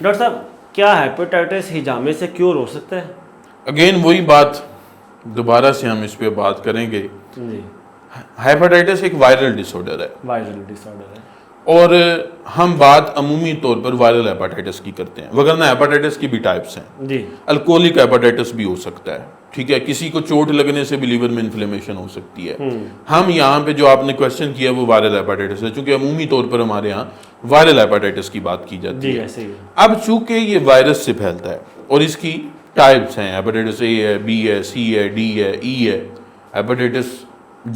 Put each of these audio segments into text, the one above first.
Doctor صاحب کیا hepatitis ہجامے سے کیور ہو سکتا ہے؟ اگین وہی بات دوبارہ سے ہم اس پہ بات کریں گے. جی ہیپیٹائٹس ایک وائرل ڈس آرڈر ہے وائرل ڈس آرڈر ہے. اور ہم بات عمومی طور پر وائرل ہیپاٹائٹس کی کرتے ہیں، وگرنہ ہیپاٹائٹس کی بھی ٹائپس ہیں. جی الکوہولک ہیپاٹائٹس بھی ہو سکتا ہے، ٹھیک ہے، کسی کو چوٹ لگنے سے بھی لیور میں انفلیمیشن ہو سکتی ہے. ہم یہاں پہ جو آپ نے کویشچن کیا وہ وائرل ہیپاٹائٹس ہے، چونکہ عمومی طور پر ہمارے یہاں وائرل ہیپاٹائٹس کی بات کی جاتی جی ہے. ایسے ہی. اب چونکہ یہ وائرس سے پھیلتا ہے اور اس کی ٹائپس ہیں، ہیپاٹائٹس اے ہے، بی ہے، سی ہے، ڈی ہے، ای ہے، ہیپاٹائٹس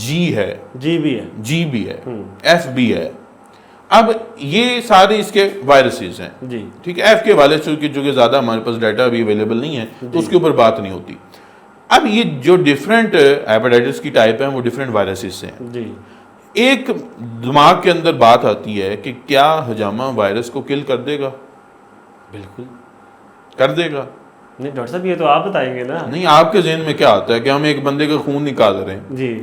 جی ہے، جی بھی ہے، جی بھی ہے، ایف بھی ہے. اب یہ سارے اس کے وائرسز ہیں. جی ٹھیک ہے، ایف کے حوالے سے چونکہ زیادہ ہمارے پاس ڈیٹا بھی اویلیبل نہیں ہے تو اس کے اوپر بات نہیں ہوتی. اب یہ جو ڈفرینٹ ہیپاٹائٹس کی ٹائپ ہیں وہ ڈفرینٹ وائرسز سے ہیں. جی ایک دماغ کے اندر بات آتی ہے کہ کیا ہجامہ وائرس کو کل کر دے گا؟ بالکل کر دے گا. نہیں ڈاکٹر صاحب یہ تو آپ بتائیں گے نا. نہیں، آپ کے ذہن میں کیا آتا ہے کہ ہم ایک بندے کا خون نکال رہے ہیں جی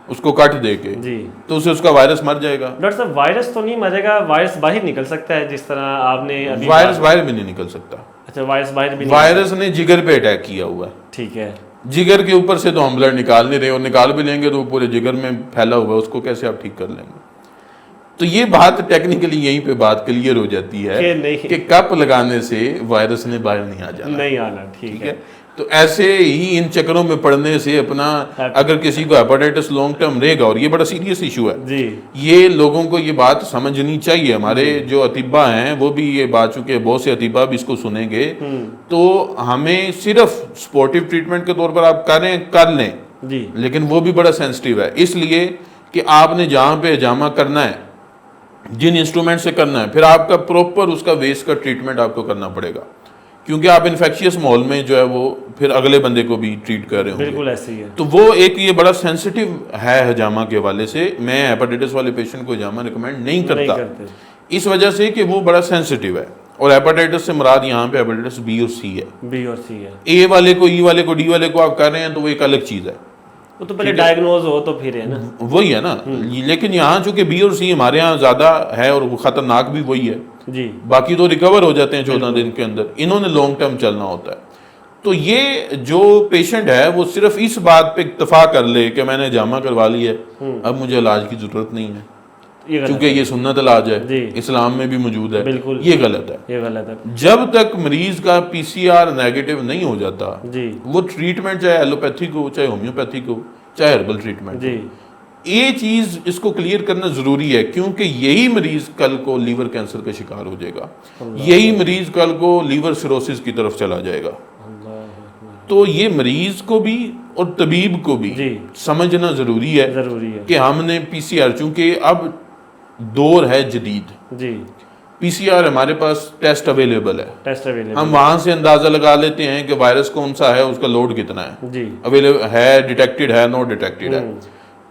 اس کو کٹ دے کے، جی تو اسے اس کا وائرس مر جائے گا؟ ڈاکٹر صاحب وائرس تو نہیں مرے گا، وائرس باہر نکل سکتا ہے جس طرح آپ نے ابھی وائرس باہر بھی نہیں نکل سکتا. اچھا وائرس باہر بھی نہیں. وائرس نے جگر پہ اٹیک کیا ہوا ہے. ٹھیک ہے. جگر کے اوپر سے تو ہم بلڈ نکال نہیں رہے، اور نکال بھی لیں گے تو وہ پورے جگر میں پھیلا ہوا ہے، اس کو کیسے آپ ٹھیک کر لیں گے؟ تو یہ بات ٹیکنیکلی یہیں پہ بات کلیئر ہو جاتی ہے کہ کپ لگانے سے وائرس نے باہر نہیں آ جانا. نہیں آنا. ٹھیک ہے. تو ایسے ہی ان چکروں میں پڑنے سے اپنا اگر کسی کو ہیپاٹائٹس لانگ ٹرم رہے گا، اور یہ بڑا سیریس ایشو ہے. جی یہ لوگوں کو یہ بات سمجھنی چاہیے. ہمارے جو اطباء ہیں وہ بھی یہ بات، چونکہ بہت سے اطباء بھی اس کو سنیں گے، تو ہمیں صرف سپورٹیو ٹریٹمنٹ کے طور پر آپ کر لیں، جی لیکن وہ بھی بڑا سینسٹیو ہے. اس لیے کہ آپ نے جہاں پہ ہجامہ کرنا ہے، جن انسٹرومنٹ سے کرنا ہے، پھر آپ کا پروپر اس کا ویسٹ کا ٹریٹمنٹ آپ کو کرنا پڑے گا، کیونکہ آپ انفیکشیس ماحول میں جو ہے وہ پھر اگلے بندے کو بھی ٹریٹ کر رہے ہوں گے. بالکل ایسے ہی ہے. تو وہ ایک یہ بڑا سینسٹیو ہے ہجامہ کے حوالے سے. میں ہیپاٹائٹس والے پیشنٹ کو ہجامہ ریکمینڈ نہیں کرتا اس وجہ سے کہ وہ بڑا سینسٹیو ہے. اور ہیپاٹائٹس سے مراد یہاں پہ ہیپاٹائٹس بی اور سی ہے. بی اور سی ہے. اے والے کو، ای والے کو، ڈی والے کو آپ کر رہے ہیں تو وہ ایک الگ چیز ہے. وہ تو پہلے ڈائگنوز ہو تو پھر ہے نا. وہی ہے نا. لیکن یہاں چونکہ بی اور سی ہمارے یہاں زیادہ ہے اور خطرناک بھی وہی ہے. جی باقی تو ریکور ہو جاتے ہیں 14 دن کے اندر، انہوں نے لانگ ٹرم چلنا ہوتا ہے. تو یہ جو پیشنٹ ہے وہ صرف اس بات پہ اکتفا کر لے کہ میں نے ہجامہ کروا لی ہے، اب مجھے علاج کی ضرورت نہیں ہے، کیونکہ یہ سنت علاج ہے، اسلام میں بھی موجود ہے. بالکل یہ غلط ہے. یہ غلط ہے. جب تک مریض کا پی سی آر نیگیٹو نہیں ہو جاتا، جی وہ ٹریٹمنٹ چاہے ایلوپیتھک ہو، چاہے ہومیوپیتھک ہو، چاہے ہربل ٹریٹمنٹ، جی یہ چیز اس کو کلیئر کرنا ضروری ہے. کیونکہ یہی مریض کل کو لیور کینسر کا شکار ہو جائے گا، یہی مریض کل کو لیور سیروسس کی طرف چلا جائے گا. تو یہ مریض کو بھی اور طبیب کو بھی سمجھنا ضروری ہے کہ ہم نے پی سی آر، چونکہ اب دور ہے جدید، جی پی سی آر ہمارے پاس ٹیسٹ اویلیبل ہے، ٹیسٹ اویلیبل، ہم وہاں سے اندازہ لگا لیتے ہیں کہ وائرس کون سا ہے، اس کا لوڈ کتنا ہے، جی اویلیبل ہے، ڈیٹیکٹڈ ہے، نوٹ ڈیٹیکٹڈ ہے.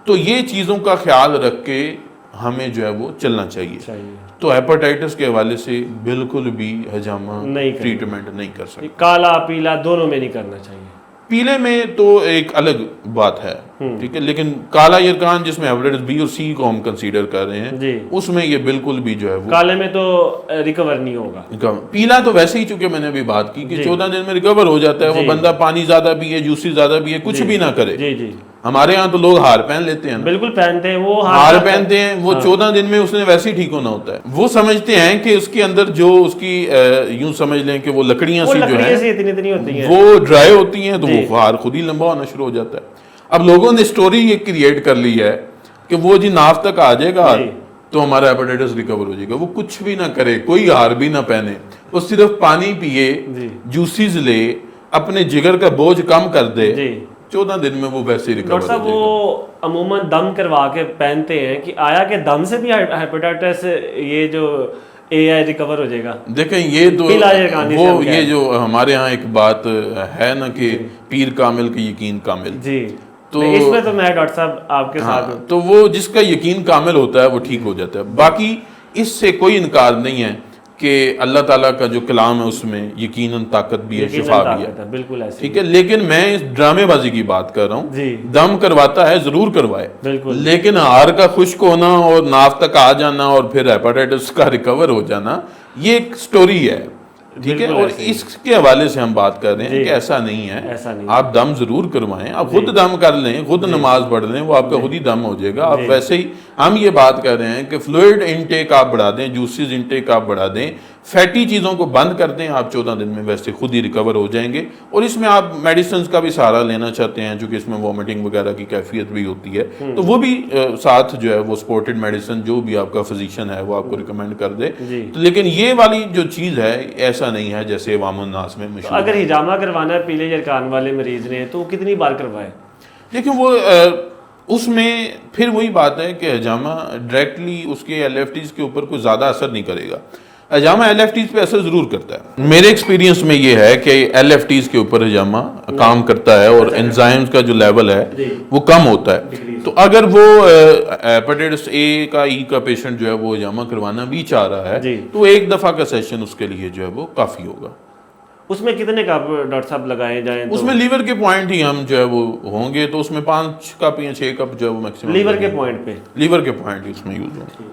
تو یہ چیزوں کا خیال رکھ کے ہمیں جو ہے وہ چلنا چاہیے. تو ہیپاٹائٹس کے حوالے سے بالکل بھی ہجامہ ٹریٹمنٹ نہیں کر سکتے. کالا پیلا دونوں میں نہیں کرنا چاہیے. پیلے میں تو ایک الگ بات ہے، ٹھیک ہے، لیکن کالا یرکان جس میں ہیپاٹائٹس بی اور سی کو ہم کنسیڈر کر رہے ہیں، اس میں یہ بالکل بھی جو ہے وہ کالے میں تو ریکور نہیں ہوگا. پیلا تو ویسے ہی چونکہ میں نے ابھی بات کی کہ 14 دن میں ریکور ہو جاتا ہے. وہ بندہ پانی زیادہ پیے، جوسی زیادہ پیے، کچھ بھی نہ کرے. جی جی ہمارے ہاں تو لوگ ہار پہن لیتے ہیں، بالکل پہنتے ہیں، وہ ہار پہنتے ہیں، وہ 14 دن میں اس نے ویسے ہی ٹھیک ہونا ہوتا ہے. وہ سمجھتے ہیں کہ اس کے اندر جو اس کی یوں سمجھ لیں کہ وہ لکڑیاں سی جو ہیں وہ ڈرائی ہوتی ہیں، تو وہ ہار خود ہی لمبا ہونا شروع ہو جاتا ہے. اب لوگوں نے سٹوری یہ کریٹ کر لی ہے کہ وہ جی ناف تک آ جائے گا تو ہمارا ہیپاٹائٹس ریکور ہو جائے گا. وہ کچھ بھی نہ کرے، کوئی ہار بھی نہ پہنے، وہ صرف پانی پیے، جوسیز لے، اپنے جگر کا بوجھ کم کر دے، 14 دن میں وہ ویسے ہی ریکور ہو جائے گا. ڈاکٹر صاحب وہ عموماً دم کروا کے پہنتے ہیں کہ آیا کہ دم سے بھی ہیپاٹائٹس یہ جو اے آئی ریکور ہو جائے گا؟ دیکھیں یہ تو وہ یہ جو ہمارے ہاں ایک بات ہے نا کہ پیر کامل کا یقین کامل. جی تو اس میں تو میں ڈاکٹر صاحب آپ کے ساتھ ہوں. تو وہ جس کا یقین کامل ہوتا ہے وہ ٹھیک ہو جاتا ہے. باقی اس سے کوئی انکار نہیں ہے کہ اللہ تعالیٰ کا جو کلام ہے اس میں یقیناً طاقت بھی ہے، شفا بھی ہے، بالکل ایسے، ٹھیک ہے. لیکن میں اس ڈرامے بازی کی بات کر رہا ہوں. دم کرواتا ہے ضرور کروائے، لیکن ہار کا خشک ہونا اور ناف تک آ جانا اور پھر ہیپاٹائٹس کا ریکور ہو جانا یہ ایک سٹوری ہے. ٹھیک ہے. اور اس کے حوالے سے ہم بات کر رہے ہیں کہ ایسا نہیں ہے, آپ دم ضرور کروائیں, آپ خود دم کر لیں, خود نماز پڑھ لیں, وہ آپ کا خود ہی دم ہو جائے گا. آپ ویسے ہی ہم یہ بات کر رہے ہیں کہ فلوئڈ انٹیک آپ بڑھا دیں, جوسز انٹیک آپ بڑھا دیں, فیٹی چیزوں کو بند کر دیں, آپ 14 دن میں ویسے خود ہی ریکور ہو جائیں گے. اور اس میں آپ میڈیسنز کا بھی سہارا لینا چاہتے ہیں, چونکہ اس میں وومٹنگ وغیرہ کی کیفیت بھی ہوتی ہے, تو وہ بھی ساتھ جو ہے وہ سپورٹڈ میڈیسن جو بھی آپ کا فزیشین ہے وہ آپ کو ریکمینڈ کر دے. لیکن یہ والی جو چیز ہے ایسا نہیں ہے جیسے عوام الناس میں مشہور. اگر ہجامہ کروانا ہے پیلے یرکان والے مریض نے تو کتنی بار کروائے؟ لیکن وہ اس میں پھر وہی بات ہے کہ ہجامہ ڈائریکٹلی اس کے ایل ایف ٹیز کے اوپر کوئی زیادہ اثر نہیں کرے گا. ہجامہ ایل ایف ٹیز پہ اثر ضرور کرتا ہے. میرے ایکسپیرینس میں یہ ہے کہ ایل ایف ٹیز کے اوپر ہجامہ کام کرتا ہے اور انزائمز کا جو لیول ہے وہ کم ہوتا ہے. تو اگر وہ ہیپیٹائٹس اے کا ای کا پیشنٹ جو ہے وہ ہجامہ کروانا بھی چاہ رہا ہے تو ایک دفعہ کا سیشن اس کے لیے جو ہے وہ کافی ہوگا. اس میں کتنے کپ ڈاکٹر صاحب لگائے جائیں؟ اس میں لیور کے پوائنٹ ہی ہم جو ہے وہ ہوں گے, تو اس میں 5 کپ یا 6 کپ جو ہے وہ میکسیمم لیور کے پوائنٹ پہ, لیور کے پوائنٹ ہی اس میں یوز ہوں گے.